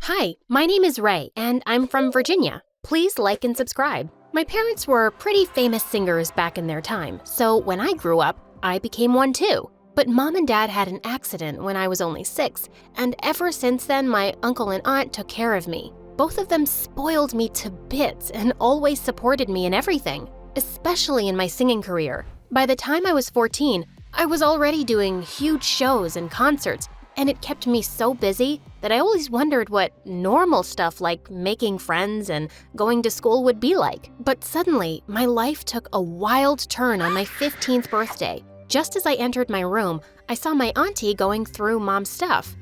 Hi, my name is Ray, and I'm from Virginia. Please like and subscribe. My parents were pretty famous singers back in their time, so when I grew up, I became one too. But Mom and Dad had an accident when I was only 6, and ever since then, my uncle and aunt took care of me. Both of them spoiled me to bits and always supported me in everything, especially in my singing career. By the time I was 14, I was already doing huge shows and concerts, and it kept me so busy that I always wondered what normal stuff like making friends and going to school would be like. But suddenly, my life took a wild turn on my 15th birthday. Just as I entered my room, I saw my auntie going through Mom's stuff.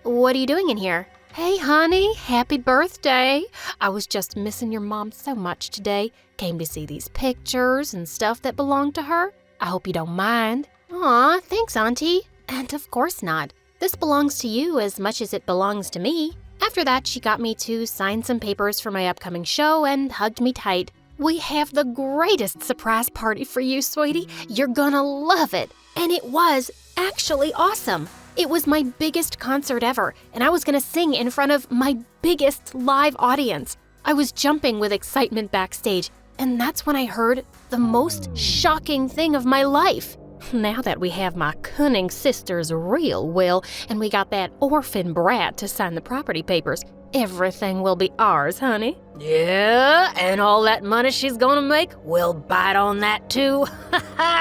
What are you doing in here? Hey, honey, happy birthday. I was just missing your mom so much today. Came to see these pictures and stuff that belong to her. I hope you don't mind. Aw, thanks, auntie. And of course not. This belongs to you as much as it belongs to me. After that, she got me to sign some papers for my upcoming show and hugged me tight. We have the greatest surprise party for you, sweetie. You're gonna love it. And it was actually awesome. It was my biggest concert ever, and I was gonna sing in front of my biggest live audience. I was jumping with excitement backstage, and that's when I heard the most shocking thing of my life. Now that we have my cunning sister's real will and we got that orphan brat to sign the property papers, everything will be ours, honey. Yeah, and all that money she's gonna make, we'll bite on that too.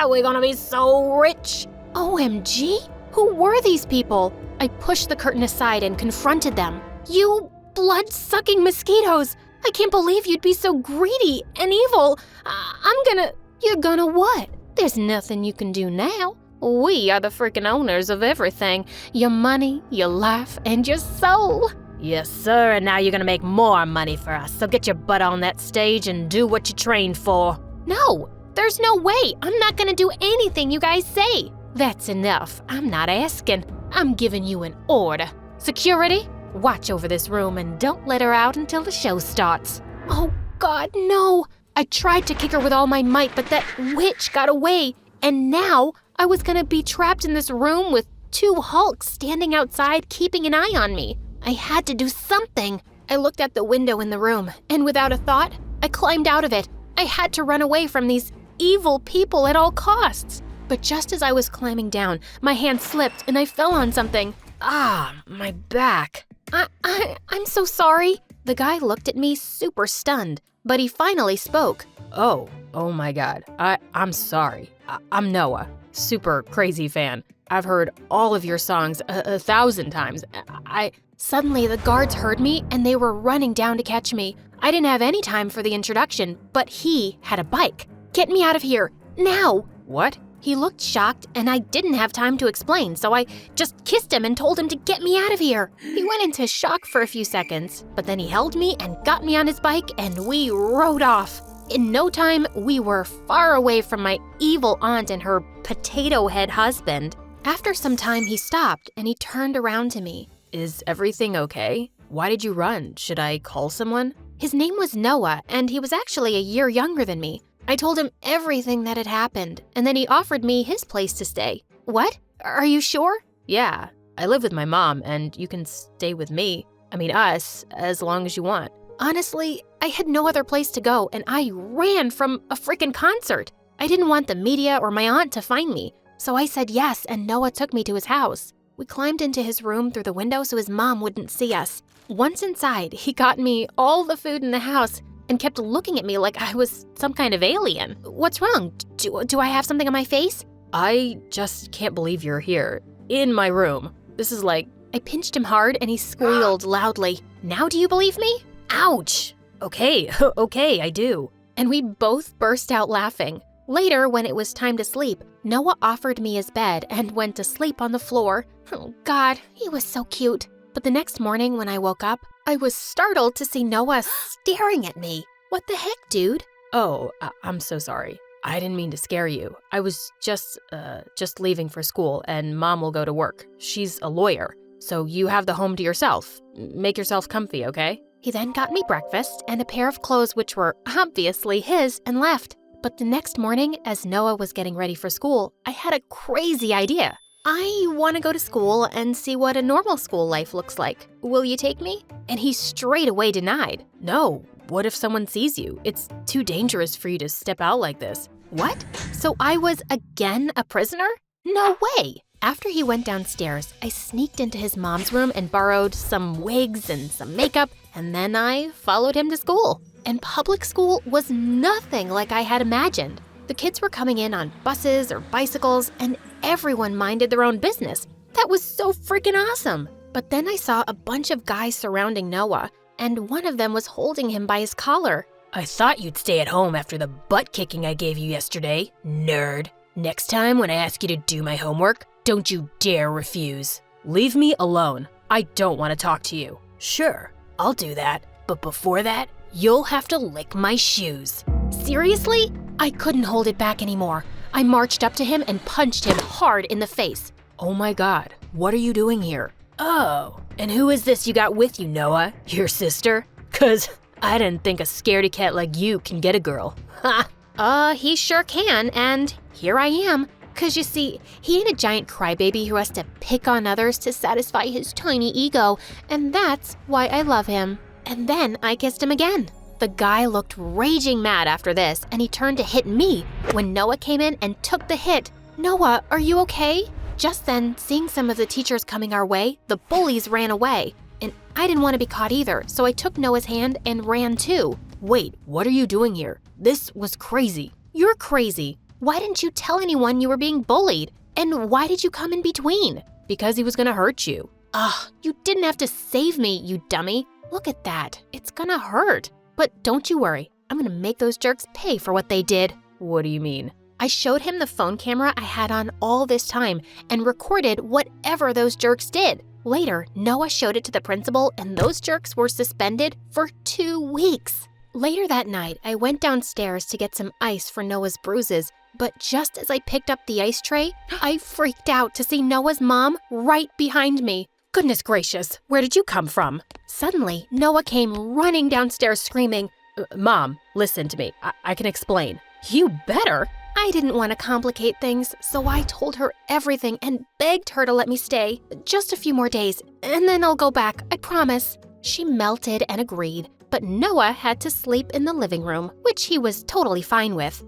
We're gonna be so rich. OMG, who were these people? I pushed the curtain aside and confronted them. You blood-sucking mosquitoes! I can't believe you'd be so greedy and evil. You're gonna what? There's nothing you can do now. We are the freaking owners of everything. Your money, your life, and your soul. Yes, sir, and now you're gonna make more money for us, so get your butt on that stage and do what you trained for. No, there's no way. I'm not gonna do anything you guys say. That's enough. I'm not asking. I'm giving you an order. Security, watch over this room and don't let her out until the show starts. Oh, God, no. I tried to kick her with all my might, but that witch got away. And now I was gonna be trapped in this room with 2 Hulks standing outside keeping an eye on me. I had to do something. I looked out the window in the room, and without a thought, I climbed out of it. I had to run away from these evil people at all costs. But just as I was climbing down, my hand slipped and I fell on something. My back. I'm so sorry. The guy looked at me super stunned, but he finally spoke. Oh my God. I'm sorry. I'm Noah, super crazy fan. I've heard all of your songs 1,000 times. Suddenly the guards heard me and they were running down to catch me. I didn't have any time for the introduction, but he had a bike. Get me out of here, now! What? He looked shocked and I didn't have time to explain, so I just kissed him and told him to get me out of here. He went into shock for a few seconds, but then he held me and got me on his bike and we rode off. In no time, we were far away from my evil aunt and her potato head husband. After some time, he stopped and he turned around to me. Is everything okay? Why did you run? Should I call someone? His name was Noah, and he was actually a year younger than me. I told him everything that had happened, and then he offered me his place to stay. What? Are you sure? Yeah, I live with my mom, and you can stay with me. Us, as long as you want. Honestly, I had no other place to go, and I ran from a freaking concert. I didn't want the media or my aunt to find me, so I said yes, and Noah took me to his house. We climbed into his room through the window so his mom wouldn't see us. Once inside, he got me all the food in the house and kept looking at me like I was some kind of alien. What's wrong? Do I have something on my face? I just can't believe you're here, in my room. This is like... I pinched him hard and he squealed loudly. Now do you believe me? Ouch! Okay, I do. And we both burst out laughing. Later, when it was time to sleep, Noah offered me his bed and went to sleep on the floor. Oh God, he was so cute. But the next morning when I woke up, I was startled to see Noah staring at me. What the heck, dude? Oh, I'm so sorry. I didn't mean to scare you. I was just leaving for school and Mom will go to work. She's a lawyer, so you have the home to yourself. Make yourself comfy, okay? He then got me breakfast and a pair of clothes which were obviously his and left. But the next morning, as Noah was getting ready for school, I had a crazy idea. I want to go to school and see what a normal school life looks like. Will you take me? And he straight away denied. No, what if someone sees you? It's too dangerous for you to step out like this. What? So I was again a prisoner? No way! After he went downstairs, I sneaked into his mom's room and borrowed some wigs and some makeup, and then I followed him to school. And public school was nothing like I had imagined. The kids were coming in on buses or bicycles, and everyone minded their own business. That was so freaking awesome. But then I saw a bunch of guys surrounding Noah, and one of them was holding him by his collar. I thought you'd stay at home after the butt kicking I gave you yesterday, nerd. Next time when I ask you to do my homework, don't you dare refuse. Leave me alone. I don't want to talk to you. Sure, I'll do that. But before that, you'll have to lick my shoes. Seriously? I couldn't hold it back anymore. I marched up to him and punched him hard in the face. Oh my God, what are you doing here? Oh, and who is this you got with you, Noah? Your sister? 'Cause I didn't think a scaredy cat like you can get a girl. Ha! He sure can, and here I am. 'Cause you see, he ain't a giant crybaby who has to pick on others to satisfy his tiny ego, and that's why I love him. And then I kissed him again. The guy looked raging mad after this, and he turned to hit me when Noah came in and took the hit. Noah, are you okay? Just then, seeing some of the teachers coming our way, the bullies ran away. And I didn't want to be caught either, so I took Noah's hand and ran too. Wait, what are you doing here? This was crazy. You're crazy. Why didn't you tell anyone you were being bullied? And why did you come in between? Because he was gonna hurt you. You didn't have to save me, you dummy. Look at that. It's gonna hurt. But don't you worry. I'm gonna make those jerks pay for what they did. What do you mean? I showed him the phone camera I had on all this time and recorded whatever those jerks did. Later, Noah showed it to the principal, and those jerks were suspended for 2 weeks. Later that night, I went downstairs to get some ice for Noah's bruises, but just as I picked up the ice tray, I freaked out to see Noah's mom right behind me. Goodness gracious, where did you come from? Suddenly, Noah came running downstairs screaming, Mom, listen to me. I can explain. You better. I didn't want to complicate things, so I told her everything and begged her to let me stay. Just a few more days, and then I'll go back, I promise. She melted and agreed, but Noah had to sleep in the living room, which he was totally fine with.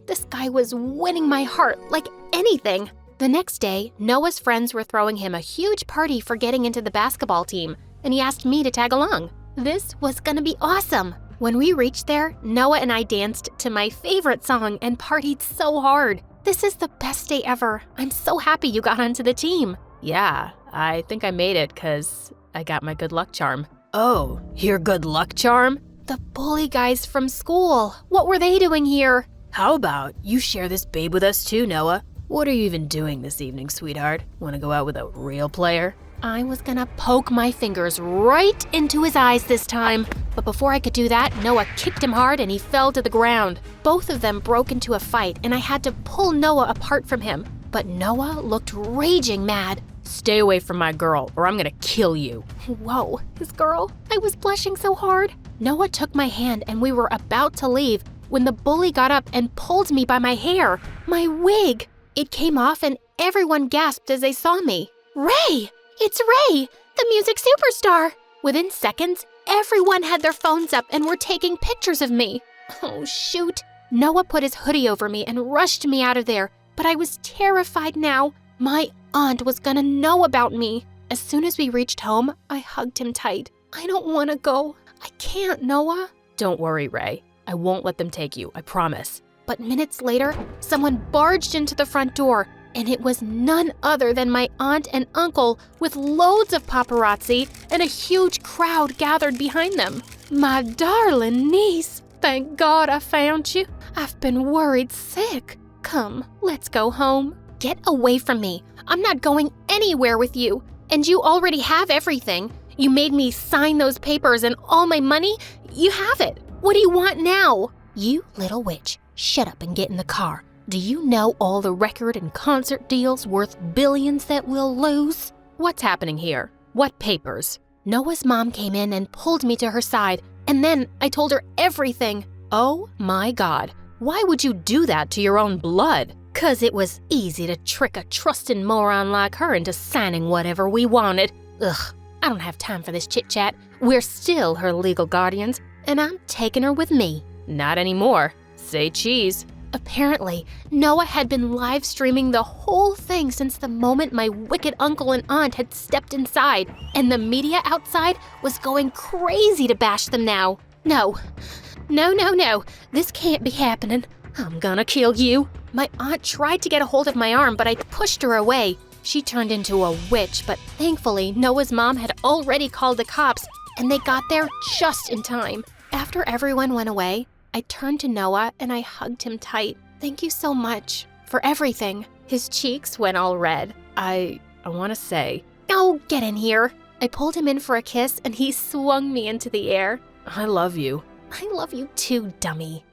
This guy was winning my heart like anything. The next day, Noah's friends were throwing him a huge party for getting into the basketball team, and he asked me to tag along. This was gonna be awesome. When we reached there, Noah and I danced to my favorite song and partied so hard. This is the best day ever. I'm so happy you got onto the team. Yeah, I think I made it because I got my good luck charm. Oh, your good luck charm? The bully guys from school. What were they doing here? How about you share this babe with us too, Noah? What are you even doing this evening, sweetheart? Want to go out with a real player? I was gonna poke my fingers right into his eyes this time. But before I could do that, Noah kicked him hard and he fell to the ground. Both of them broke into a fight and I had to pull Noah apart from him. But Noah looked raging mad. Stay away from my girl or I'm gonna kill you. Whoa, his girl? I was blushing so hard. Noah took my hand and we were about to leave when the bully got up and pulled me by my hair. My wig! It came off and everyone gasped as they saw me. Ray! It's Ray, the music superstar! Within seconds, everyone had their phones up and were taking pictures of me. Oh, shoot. Noah put his hoodie over me and rushed me out of there, but I was terrified now. My aunt was gonna know about me. As soon as we reached home, I hugged him tight. I don't want to go. I can't, Noah. Don't worry, Ray. I won't let them take you, I promise. But minutes later, someone barged into the front door, and it was none other than my aunt and uncle with loads of paparazzi and a huge crowd gathered behind them. My darling niece, thank God I found you. I've been worried sick. Come, let's go home. Get away from me. I'm not going anywhere with you. And you already have everything. You made me sign those papers and all my money. You have it. What do you want now? You little witch, shut up and get in the car. Do you know all the record and concert deals worth billions that we'll lose? What's happening here? What papers? Noah's mom came in and pulled me to her side, and then I told her everything. Oh my God, why would you do that to your own blood? 'Cause it was easy to trick a trusting moron like her into signing whatever we wanted. Ugh, I don't have time for this chit-chat. We're still her legal guardians, and I'm taking her with me. Not anymore. Say cheese. Apparently, Noah had been live streaming the whole thing since the moment my wicked uncle and aunt had stepped inside, and the media outside was going crazy to bash them now. No, this can't be happening. I'm gonna kill you. My aunt tried to get a hold of my arm, but I pushed her away. She turned into a witch, but thankfully, Noah's mom had already called the cops, and they got there just in time. After everyone went away, I turned to Noah and I hugged him tight. Thank you so much for everything. His cheeks went all red. I want to say, oh, get in here. I pulled him in for a kiss and he swung me into the air. I love you. I love you too, dummy.